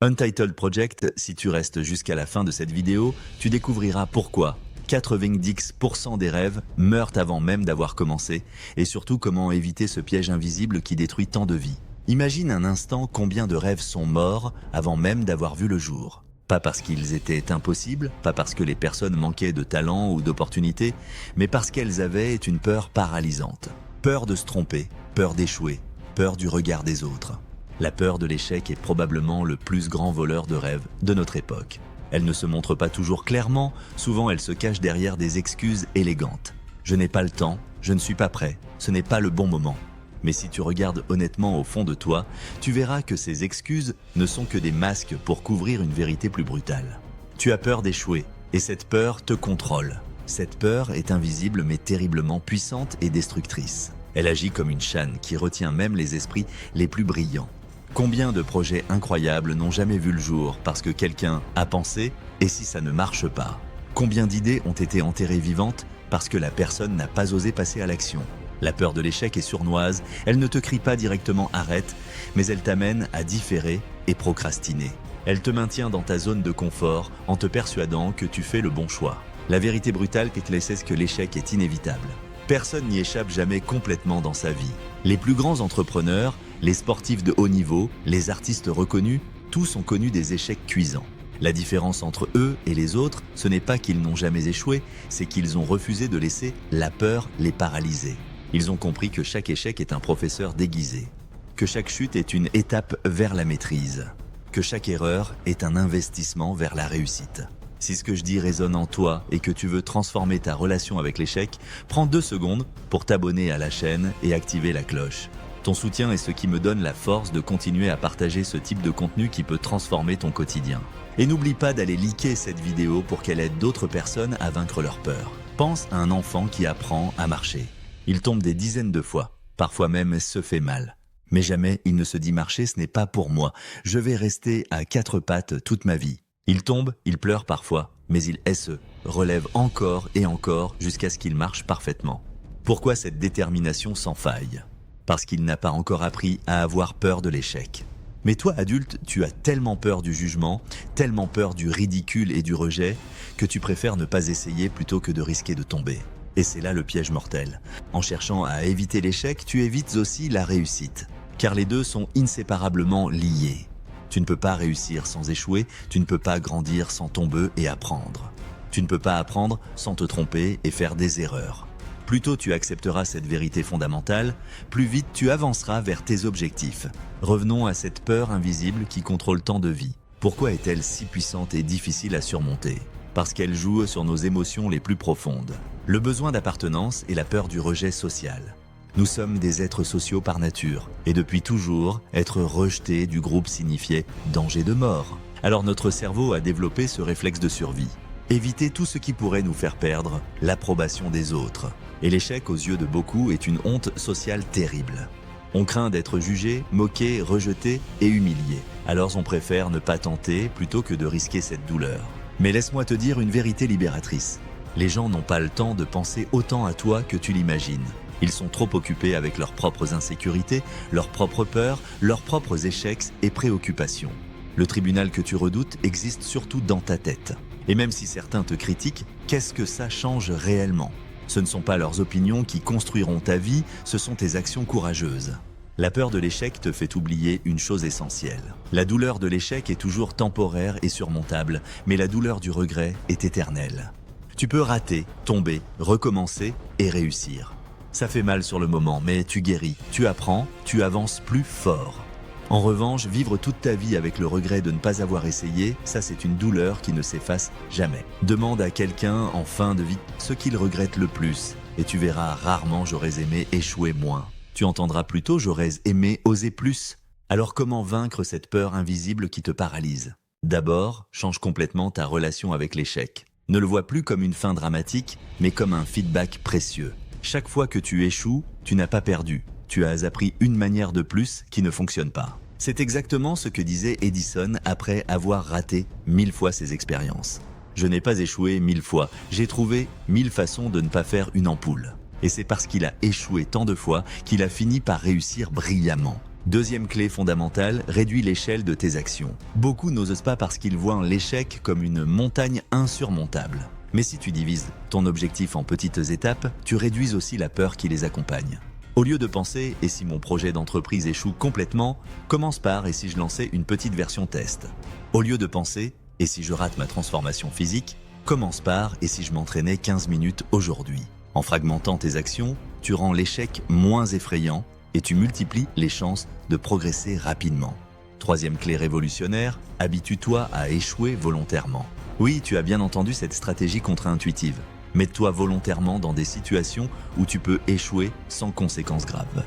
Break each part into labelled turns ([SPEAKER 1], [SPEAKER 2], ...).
[SPEAKER 1] Untitled Project, si tu restes jusqu'à la fin de cette vidéo, tu découvriras pourquoi 90% des rêves meurent avant même d'avoir commencé, et surtout comment éviter ce piège invisible qui détruit tant de vies. Imagine un instant combien de rêves sont morts avant même d'avoir vu le jour. Pas parce qu'ils étaient impossibles, pas parce que les personnes manquaient de talent ou d'opportunités, mais parce qu'elles avaient une peur paralysante. Peur de se tromper, peur d'échouer, peur du regard des autres. La peur de l'échec est probablement le plus grand voleur de rêves de notre époque. Elle ne se montre pas toujours clairement, souvent elle se cache derrière des excuses élégantes. Je n'ai pas le temps, je ne suis pas prêt, ce n'est pas le bon moment. Mais si tu regardes honnêtement au fond de toi, tu verras que ces excuses ne sont que des masques pour couvrir une vérité plus brutale. Tu as peur d'échouer, et cette peur te contrôle. Cette peur est invisible mais terriblement puissante et destructrice. Elle agit comme une chaîne qui retient même les esprits les plus brillants. Combien de projets incroyables n'ont jamais vu le jour parce que quelqu'un a pensé « et si ça ne marche pas ?» Combien d'idées ont été enterrées vivantes parce que la personne n'a pas osé passer à l'action? La peur de l'échec est sournoise, elle ne te crie pas directement « arrête », mais elle t'amène à différer et procrastiner. Elle te maintient dans ta zone de confort en te persuadant que tu fais le bon choix. La vérité brutale c'est que l'échec est inévitable. Personne n'y échappe jamais complètement dans sa vie. Les plus grands entrepreneurs, les sportifs de haut niveau, les artistes reconnus, tous ont connu des échecs cuisants. La différence entre eux et les autres, ce n'est pas qu'ils n'ont jamais échoué, c'est qu'ils ont refusé de laisser la peur les paralyser. Ils ont compris que chaque échec est un professeur déguisé, que chaque chute est une étape vers la maîtrise, que chaque erreur est un investissement vers la réussite. Si ce que je dis résonne en toi et que tu veux transformer ta relation avec l'échec, prends 2 secondes pour t'abonner à la chaîne et activer la cloche. Ton soutien est ce qui me donne la force de continuer à partager ce type de contenu qui peut transformer ton quotidien. Et n'oublie pas d'aller liker cette vidéo pour qu'elle aide d'autres personnes à vaincre leur peur. Pense à un enfant qui apprend à marcher. Il tombe des dizaines de fois, parfois même se fait mal. Mais jamais il ne se dit marcher, ce n'est pas pour moi. Je vais rester à 4 pattes toute ma vie. Il tombe, il pleure parfois, mais il se relève encore et encore jusqu'à ce qu'il marche parfaitement. Pourquoi cette détermination sans faille? Parce qu'il n'a pas encore appris à avoir peur de l'échec. Mais toi, adulte, tu as tellement peur du jugement, tellement peur du ridicule et du rejet, que tu préfères ne pas essayer plutôt que de risquer de tomber. Et c'est là le piège mortel. En cherchant à éviter l'échec, tu évites aussi la réussite. Car les deux sont inséparablement liés. Tu ne peux pas réussir sans échouer, tu ne peux pas grandir sans tomber et apprendre. Tu ne peux pas apprendre sans te tromper et faire des erreurs. Plus tôt tu accepteras cette vérité fondamentale, plus vite tu avanceras vers tes objectifs. Revenons à cette peur invisible qui contrôle tant de vies. Pourquoi est-elle si puissante et difficile à surmonter? Parce qu'elle joue sur nos émotions les plus profondes. Le besoin d'appartenance et la peur du rejet social. Nous sommes des êtres sociaux par nature, et depuis toujours, être rejeté du groupe signifiait danger de mort. Alors notre cerveau a développé ce réflexe de survie. Éviter tout ce qui pourrait nous faire perdre l'approbation des autres. Et l'échec aux yeux de beaucoup est une honte sociale terrible. On craint d'être jugé, moqué, rejeté et humilié. Alors on préfère ne pas tenter plutôt que de risquer cette douleur. Mais laisse-moi te dire une vérité libératrice. Les gens n'ont pas le temps de penser autant à toi que tu l'imagines. Ils sont trop occupés avec leurs propres insécurités, leurs propres peurs, leurs propres échecs et préoccupations. Le tribunal que tu redoutes existe surtout dans ta tête. Et même si certains te critiquent, qu'est-ce que ça change réellement? Ce ne sont pas leurs opinions qui construiront ta vie, ce sont tes actions courageuses. La peur de l'échec te fait oublier une chose essentielle. La douleur de l'échec est toujours temporaire et surmontable, mais la douleur du regret est éternelle. Tu peux rater, tomber, recommencer et réussir. Ça fait mal sur le moment, mais tu guéris, tu apprends, tu avances plus fort. En revanche, vivre toute ta vie avec le regret de ne pas avoir essayé, ça c'est une douleur qui ne s'efface jamais. Demande à quelqu'un en fin de vie ce qu'il regrette le plus, et tu verras rarement « j'aurais aimé échouer moins ». Tu entendras plutôt « j'aurais aimé oser plus ». Alors comment vaincre cette peur invisible qui te paralyse? D'abord, change complètement ta relation avec l'échec. Ne le vois plus comme une fin dramatique, mais comme un feedback précieux. Chaque fois que tu échoues, tu n'as pas perdu. Tu as appris une manière de plus qui ne fonctionne pas. C'est exactement ce que disait Edison après avoir raté 1000 fois ses expériences. Je n'ai pas échoué 1000 fois, j'ai trouvé 1000 façons de ne pas faire une ampoule. Et c'est parce qu'il a échoué tant de fois qu'il a fini par réussir brillamment. Deuxième clé fondamentale, réduis l'échelle de tes actions. Beaucoup n'osent pas parce qu'ils voient l'échec comme une montagne insurmontable. Mais si tu divises ton objectif en petites étapes, tu réduis aussi la peur qui les accompagne. Au lieu de penser « et si mon projet d'entreprise échoue complètement ?» commence par « et si je lançais une petite version test ?» Au lieu de penser « et si je rate ma transformation physique ?» commence par « et si je m'entraînais 15 minutes aujourd'hui ?» En fragmentant tes actions, tu rends l'échec moins effrayant et tu multiplies les chances de progresser rapidement. Troisième clé révolutionnaire, habitue-toi à échouer volontairement. Oui, tu as bien entendu cette stratégie contre-intuitive. Mets-toi volontairement dans des situations où tu peux échouer sans conséquences graves.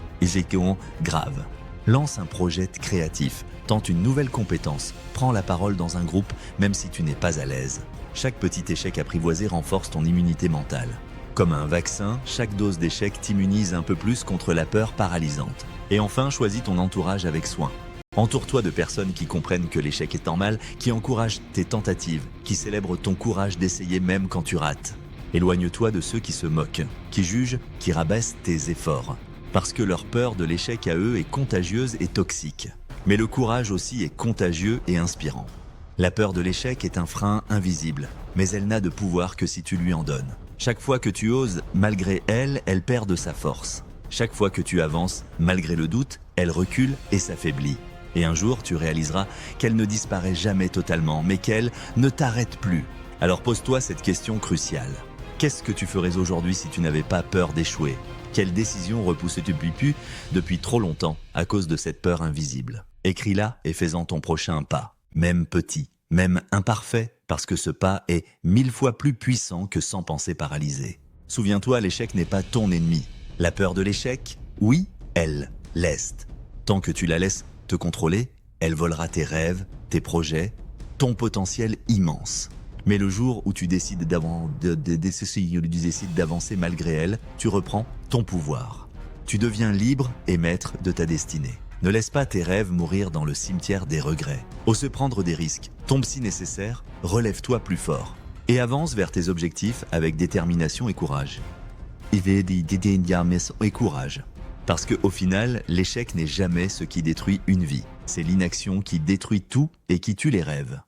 [SPEAKER 1] Grave. Lance un projet créatif, tente une nouvelle compétence, prends la parole dans un groupe même si tu n'es pas à l'aise. Chaque petit échec apprivoisé renforce ton immunité mentale. Comme un vaccin, chaque dose d'échec t'immunise un peu plus contre la peur paralysante. Et enfin, choisis ton entourage avec soin. Entoure-toi de personnes qui comprennent que l'échec est normal, qui encouragent tes tentatives, qui célèbrent ton courage d'essayer même quand tu rates. Éloigne-toi de ceux qui se moquent, qui jugent, qui rabaissent tes efforts. Parce que leur peur de l'échec à eux est contagieuse et toxique. Mais le courage aussi est contagieux et inspirant. La peur de l'échec est un frein invisible, mais elle n'a de pouvoir que si tu lui en donnes. Chaque fois que tu oses, malgré elle, elle perd de sa force. Chaque fois que tu avances, malgré le doute, elle recule et s'affaiblit. Et un jour, tu réaliseras qu'elle ne disparaît jamais totalement, mais qu'elle ne t'arrête plus. Alors pose-toi cette question cruciale. Qu'est-ce que tu ferais aujourd'hui si tu n'avais pas peur d'échouer? Quelle décision repoussais-tu depuis trop longtemps à cause de cette peur invisible? Écris-la et fais-en ton prochain pas. Même petit, même imparfait, parce que ce pas est 1000 fois plus puissant que 100 pensées paralysées. Souviens-toi, l'échec n'est pas ton ennemi. La peur de l'échec, oui, elle l'est. Tant que tu la laisses te contrôler, elle volera tes rêves, tes projets, ton potentiel immense. Mais le jour où tu décides d'avancer malgré elle, tu reprends ton pouvoir. Tu deviens libre et maître de ta destinée. Ne laisse pas tes rêves mourir dans le cimetière des regrets. Ose prendre des risques, tombe si nécessaire, relève-toi plus fort. Et avance vers tes objectifs avec détermination et courage. Et courage. Parce qu'au final, l'échec n'est jamais ce qui détruit une vie. C'est l'inaction qui détruit tout et qui tue les rêves.